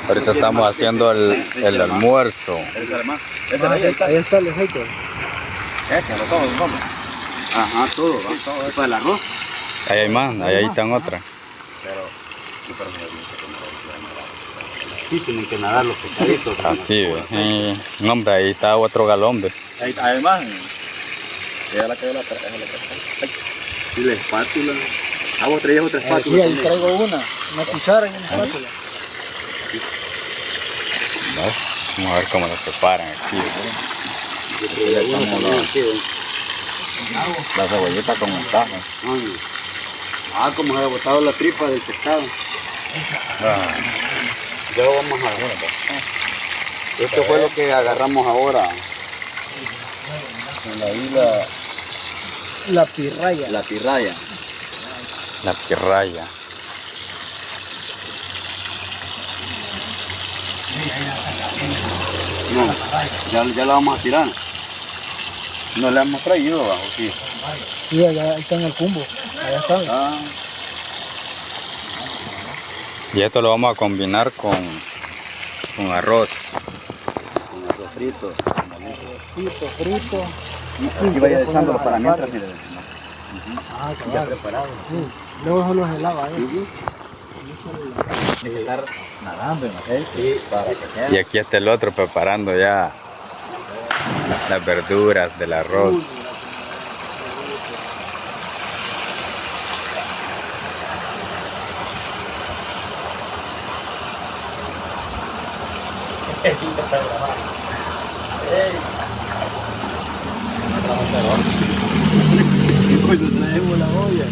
Ahorita estamos haciendo el almuerzo. Ahí está el aceite. Échalo todo, ¿cómo? Ajá, todo, ¿va? ¿Y para el arroz? Ahí hay más, ahí están otras. Sí, tienen que nadar los pescaditos. Así, ve. No, hombre, ahí está otro galón, ve. Ahí, además, queda la Y la espátula. Ah, vos traías otra espátula. Sí, ahí traigo una cuchara y una espátula. Vamos a ver cómo lo preparan aquí. la cebollita con montaje. Ah, como se ha botado la tripa del pescado. Ya lo vamos a ver. Esto fue lo que agarramos ahora. En la isla. La pirraya. La pirraya. La pirraya. No, ya la vamos a tirar. No le hemos traído, ¿o sí? Sí, allá está en el cumbo. Allá está. Ah, Y esto lo vamos a combinar con arroz. Con arroz frito. Frito. aquí vaya echándolo para mientras, mire. Ah, Ya claro. preparado. Sí. Luego solo se lava, Hay que estar nadando en aceite para que quede. Y aquí está el otro preparando ya las verduras del arroz. Pues lo traemos la olla.